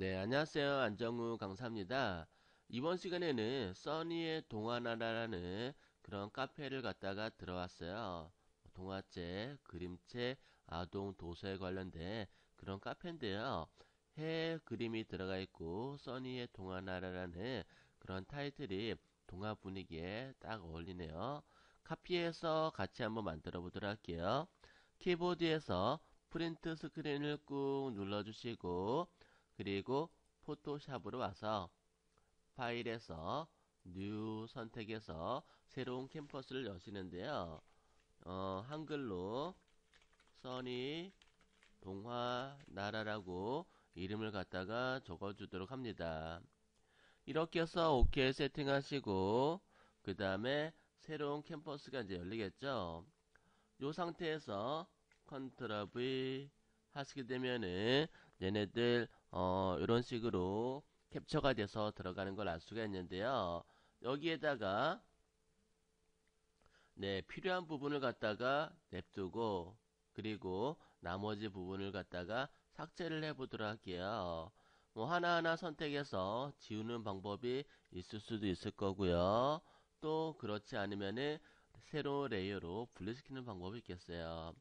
네, 안녕하세요. 안정우 강사입니다. 이번 시간에는 써니의 동화나라라는 그런 카페를 갔다가 들어왔어요. 동화책, 그림책, 아동 도서에 관련된 그런 카페인데요. 해 그림이 들어가 있고 써니의 동화나라라는 그런 타이틀이 동화 분위기에 딱 어울리네요. 카피해서 같이 한번 만들어 보도록 할게요. 키보드에서 프린트 스크린을 꾹 눌러주시고 그리고 포토샵으로 와서 파일에서 뉴 선택해서 새로운 캔버스를 여시는데요. 한글로 써니 동화 나라라고 이름을 갖다가 적어주도록 합니다. 이렇게 해서 OK 세팅하시고 그 다음에 새로운 캔버스가 이제 열리겠죠. 이 상태에서 컨트롤 V 하시게 되면은 얘네들 이런 식으로 캡처가 돼서 들어가는 걸 알 수가 있는데요. 여기에다가 네, 필요한 부분을 갖다가 냅두고 그리고 나머지 부분을 갖다가 삭제를 해 보도록 할게요. 뭐 하나하나 선택해서 지우는 방법이 있을 수도 있을 거고요. 또 그렇지 않으면은 새로운 레이어로 분리시키는 방법이 있겠어요.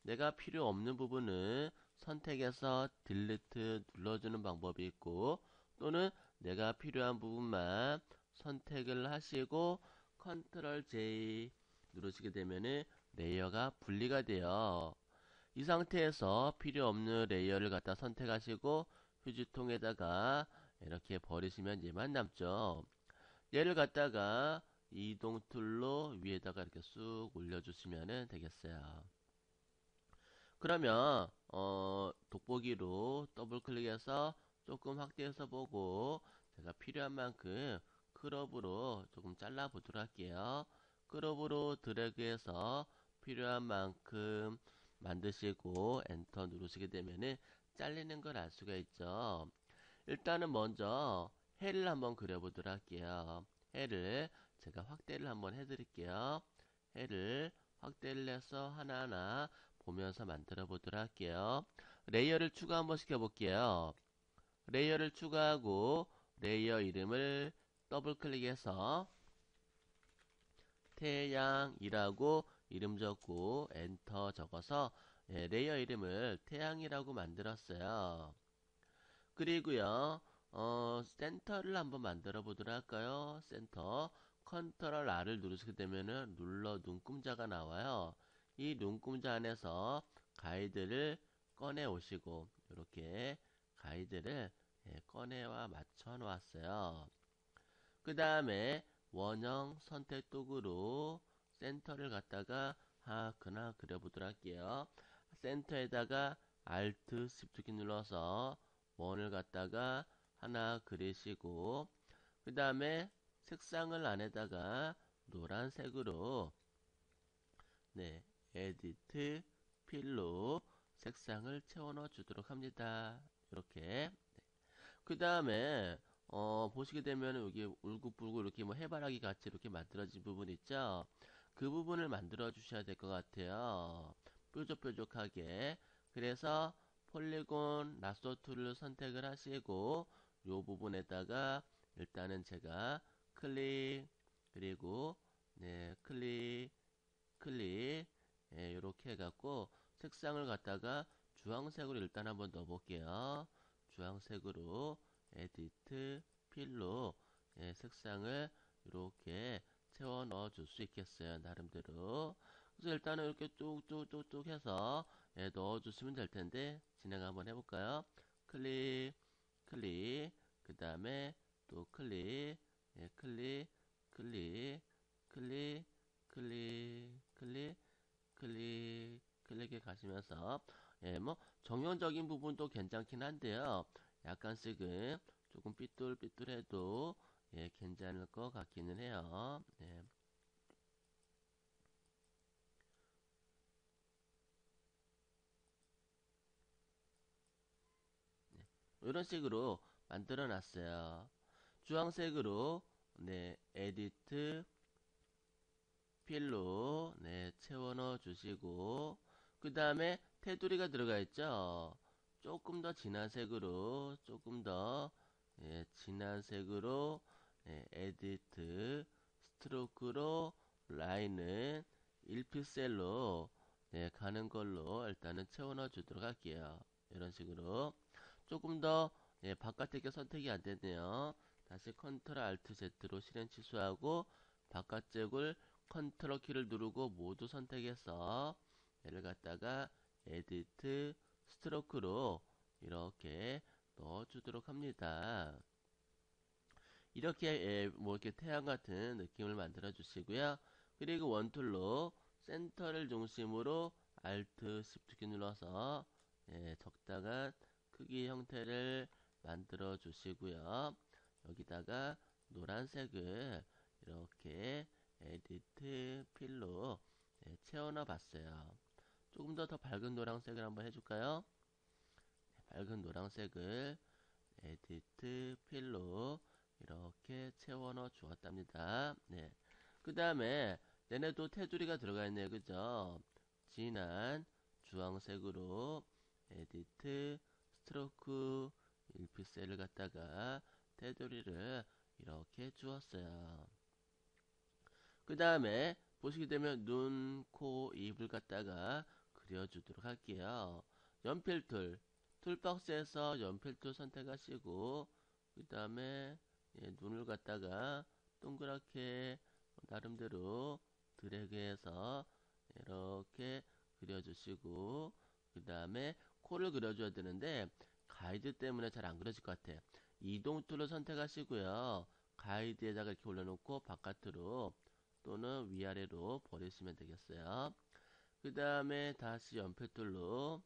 내가 필요 없는 부분은 선택해서 딜리트 눌러주는 방법이 있고 또는 내가 필요한 부분만 선택을 하시고 컨트롤 J 누르시게 되면은 레이어가 분리가 돼요. 이 상태에서 필요 없는 레이어를 갖다 선택하시고 휴지통에다가 이렇게 버리시면 얘만 남죠. 얘를 갖다가 이동 툴로 위에다가 이렇게 쑥 올려주시면 되겠어요. 그러면 돋보기로 더블 클릭해서 조금 확대해서 보고 제가 필요한 만큼 크롭으로 조금 잘라 보도록 할게요. 크롭으로 드래그해서 필요한 만큼 만드시고 엔터 누르시게 되면은 잘리는 걸 알 수가 있죠. 일단은 먼저 해를 한번 그려보도록 할게요. 해를 제가 확대를 한번 해드릴게요. 해를 확대를 해서 하나하나 보면서 만들어 보도록 할게요. 레이어를 추가 한번 시켜볼게요. 레이어를 추가하고 레이어 이름을 더블 클릭해서 태양이라고 이름 적고 엔터 적어서 레이어 이름을 태양이라고 만들었어요. 그리고요, 센터를 한번 만들어 보도록 할까요? 센터. 컨트롤 R을 누르시게 되면은 눌러 눈금자가 나와요. 이 눈금자 안에서 가이드를 꺼내 오시고, 이렇게 가이드를 꺼내와 맞춰 놓았어요. 그 다음에 원형 선택 도구로 센터를 갖다가 하나 그려보도록 할게요. 센터에다가 Alt Shift 키 눌러서 원을 갖다가 하나 그리시고 그 다음에 색상을 안에다가 노란색으로 네, 에디트 필로 색상을 채워 넣어 주도록 합니다. 이렇게 그 다음에 보시게 되면 여기 울긋불긋 이렇게 뭐 해바라기 같이 이렇게 만들어진 부분 있죠? 그 부분을 만들어 주셔야 될 것 같아요. 뾰족뾰족하게. 그래서 폴리곤 라소 툴을 선택을 하시고 요 부분에다가 일단은 제가 클릭 그리고 네 클릭 이렇게 해갖고 색상을 갖다가 주황색으로 일단 한번 넣어볼게요. 주황색으로 에디트 필로 색상을 이렇게 채워 넣어 줄 수 있겠어요. 나름대로. 그래서 일단은 이렇게 뚝뚝뚝뚝 해서 넣어 주시면 될 텐데 진행 한번 해볼까요? 클릭 그 다음에 또 클릭 클릭 클릭해 가시면서 뭐 정형적인 부분도 괜찮긴 한데요. 약간씩은 조금 삐뚤삐뚤해도 괜찮을 것 같기는 해요. 네. 이런 식으로 만들어 놨어요. 주황색으로 네, 에디트 필로 네, 채워 넣어 주시고 그 다음에 테두리가 들어가 있죠. 조금 더 진한 색으로, 조금 더 진한 색으로 에디트 스트로크로 라인은 1픽셀로 가는 걸로 일단은 채워넣어 주도록 할게요. 이런 식으로 조금 더 바깥에 게 선택이 안 되네요. 다시 컨트롤 알트 Z로 실행 취소하고 바깥쪽을 컨트롤 키를 누르고 모두 선택해서 얘를 갖다가 에디트 스트로크로 이렇게 넣어주도록 합니다. 이렇게 뭐 이렇게 태양 같은 느낌을 만들어 주시고요. 그리고 원툴로 센터를 중심으로 Alt Shift 키 눌러서 적당한 크기 형태를 만들어 주시고요. 여기다가 노란색을 이렇게 에디트 필로 채워넣어 봤어요. 조금 더 밝은 노란색을 한번 해줄까요? 밝은 노란색을 에디트 필로 이렇게 채워넣어 주었답니다. 네. 그 다음에 얘네도 테두리가 들어가 있네요. 그죠? 진한 주황색으로 에디트 스트로크 1픽셀을 갖다가 테두리를 이렇게 주었어요. 그 다음에 보시게 되면 눈, 코, 입을 갖다가 그려주도록 할게요. 연필 툴박스에서 연필 툴 선택하시고 그 다음에 눈을 갖다가 동그랗게 나름대로 드래그해서 이렇게 그려주시고 그 다음에 코를 그려줘야 되는데 가이드 때문에 잘 안 그려질 것 같아요. 이동 툴을 선택하시고요. 가이드에다가 이렇게 올려놓고 바깥으로 또는 위아래로 버리시면 되겠어요. 그 다음에 다시 연필툴로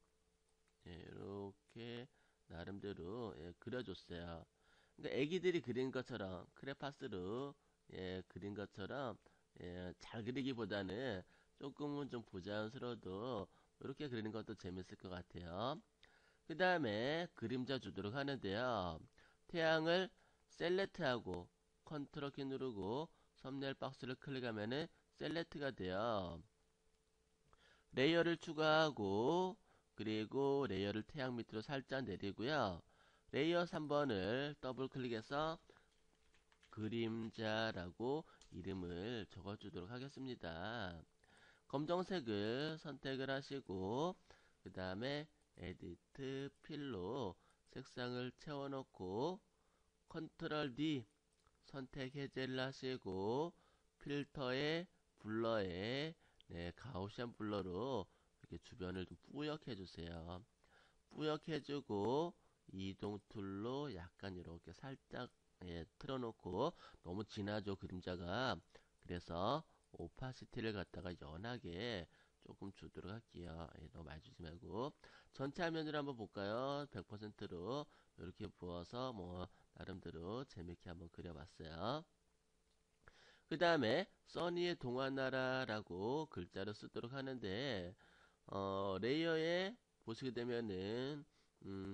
이렇게 나름대로 그려줬어요. 그러니까 애기들이 그린 것처럼 크레파스로 그린 것처럼 잘 그리기보다는 조금은 좀 부자연스러워도 이렇게 그리는 것도 재밌을 것 같아요. 그 다음에 그림자 주도록 하는데요. 태양을 셀렉트하고 컨트롤 키 누르고 썸네일 박스를 클릭하면은 셀렉트가 돼요. 레이어를 추가하고 그리고 레이어를 태양 밑으로 살짝 내리고요. 레이어 3번을 더블 클릭해서 그림자라고 이름을 적어주도록 하겠습니다. 검정색을 선택을 하시고 그 다음에 에디트 필로 색상을 채워놓고 컨트롤 D 선택 해제를 하시고 필터에 블러에 가우시안 블러로 이렇게 주변을 좀 뿌옇게 해주세요. 뿌옇게 해주고 이동 툴로 약간 이렇게 살짝 틀어놓고 너무 진하죠 그림자가. 그래서 오파시티를 갖다가 연하게 조금 주도록 할게요. 너무 많이 주지 말고 전체 화면으로 한번 볼까요? 100%로 이렇게 부어서 뭐 나름대로 재밌게 한번 그려봤어요. 그 다음에 써니의 동화나라라고 글자를 쓰도록 하는데 레이어에 보시게 되면은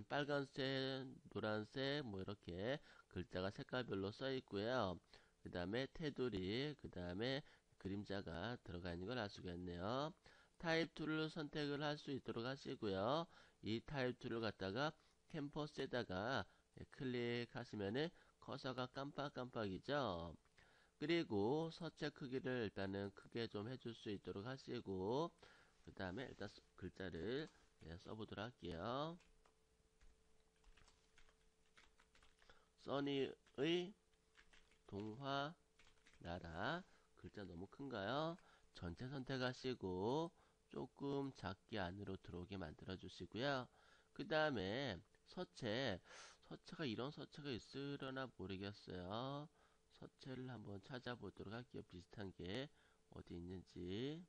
빨간색, 노란색 뭐 이렇게 글자가 색깔별로 써 있고요. 그 다음에 테두리, 그 다음에 그림자가 들어가 있는 걸 알 수가 있네요. 타입 툴을 선택을 할 수 있도록 하시고요. 이 타입 툴을 갖다가 캔버스에다가 클릭하시면은 커서가 깜빡깜빡이죠. 그리고 서체 크기를 일단은 크게 좀 해줄 수 있도록 하시고 그 다음에 일단 글자를 써보도록 할게요. 써니의 동화 나라 글자 너무 큰가요? 전체 선택하시고 조금 작게 안으로 들어오게 만들어 주시고요. 그 다음에 서체가 이런 서체가 있으려나 모르겠어요. 서체를 한번 찾아보도록 할게요. 비슷한 게 어디 있는지.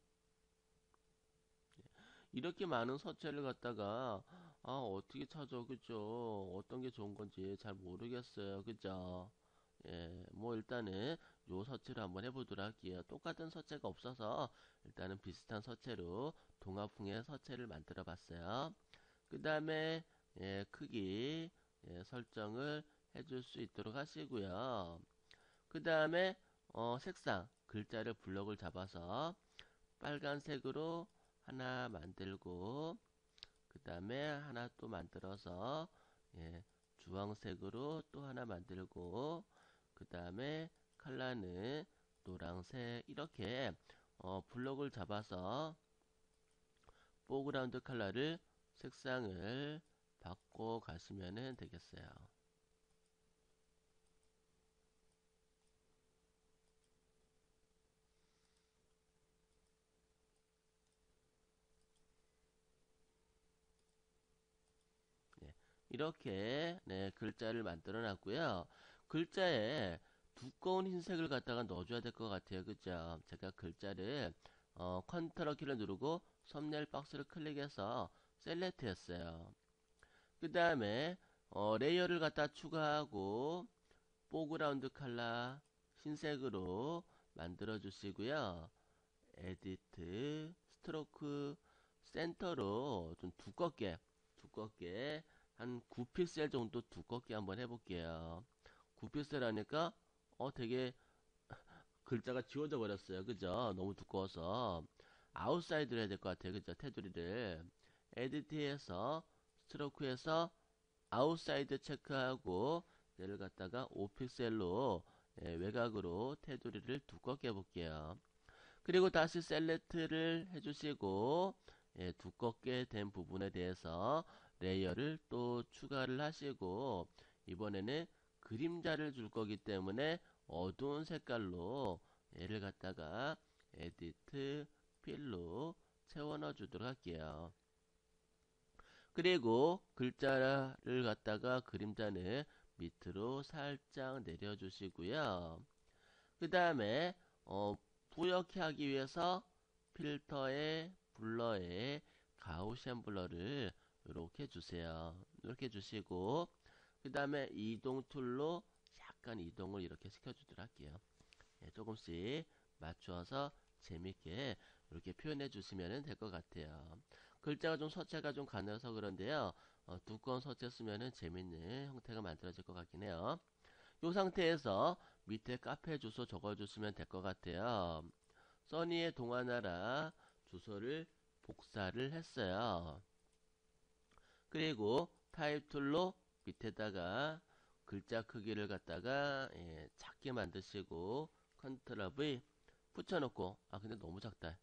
이렇게 많은 서체를 갖다가 어떻게 찾아 그죠? 어떤 게 좋은 건지 잘 모르겠어요. 그죠? 뭐 일단은 요 서체로 한번 해보도록 할게요. 똑같은 서체가 없어서 일단은 비슷한 서체로 동화풍의 서체를 만들어 봤어요. 그 다음에 크기 설정을 해줄 수 있도록 하시고요. 그 다음에 색상 글자를 블럭을 잡아서 빨간색으로 하나 만들고 그 다음에 하나 또 만들어서 예, 주황색으로 또 하나 만들고 그 다음에 컬러는 노란색 이렇게 블록을 잡아서 포그라운드 컬러를 색상을 바꿔 가시면 되겠어요. 네, 이렇게 네, 글자를 만들어 놨고요. 글자에 두꺼운 흰색을 갖다가 넣어줘야 될 것 같아요. 그죠? 제가 글자를 컨트롤 키를 누르고 썸네일 박스를 클릭해서 셀렉트 했어요. 그 다음에 레이어를 갖다 추가하고 포그라운드 컬러 흰색으로 만들어 주시고요. 에디트 스트로크 센터로 좀 두껍게 한 9픽셀 정도 두껍게 한번 해볼게요. 9픽셀 하니까 되게 글자가 지워져 버렸어요. 그죠? 너무 두꺼워서 아웃사이드로 해야 될 것 같아요. 그죠? 테두리를 에디트해서 스트로크에서 아웃사이드 체크하고 얘를 갖다가 5픽셀로 외곽으로 테두리를 두껍게 해볼게요. 그리고 다시 셀렉트를 해주시고 두껍게 된 부분에 대해서 레이어를 또 추가를 하시고 이번에는 그림자를 줄 거기 때문에 어두운 색깔로 얘를 갖다가 에디트 필로 채워 넣어 주도록 할게요. 그리고 글자를 갖다가 그림자는 밑으로 살짝 내려주시고요. 그 다음에 뿌옇게 하기 위해서 필터에 블러에 가우시안 블러를 이렇게 주세요. 이렇게 주시고 그 다음에 이동 툴로 약간 이동을 이렇게 시켜주도록 할게요. 조금씩 맞추어서 재밌게 이렇게 표현해 주시면 될 것 같아요. 글자가 좀 서체가 좀 가늘어서 그런데요. 두꺼운 서체 쓰면은 재밌는 형태가 만들어질 것 같긴 해요. 이 상태에서 밑에 카페 주소 적어주시면 될 것 같아요. 써니의 동화나라 주소를 복사를 했어요. 그리고 타입 툴로 밑에다가 글자 크기를 갖다가 작게 만드시고 컨트롤 V 붙여놓고 근데 너무 작다.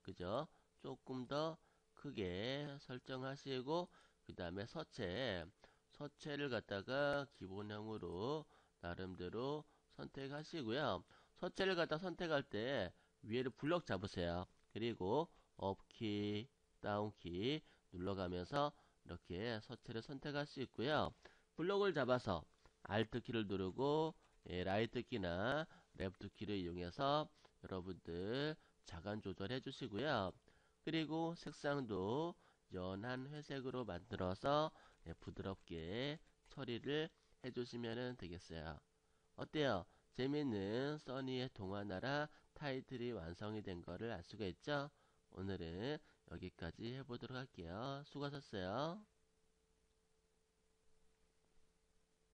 그죠? 조금 더 크게 설정하시고 그 다음에 서체를 갖다가 기본형으로 나름대로 선택하시고요. 서체를 갖다 선택할 때 위에를 블럭 잡으세요. 그리고 업키, 다운키 눌러가면서 이렇게 서체를 선택할 수 있고요. 블럭을 잡아서 Alt 키를 누르고 라이트 키나 레프트 키를 이용해서 여러분들 자간 조절해 주시고요. 그리고 색상도 연한 회색으로 만들어서 부드럽게 처리를 해주시면 되겠어요. 어때요? 재밌는 써니의 동화나라 타이틀이 완성이 된 거를 알 수가 있죠? 오늘은 여기까지 해보도록 할게요. 수고하셨어요.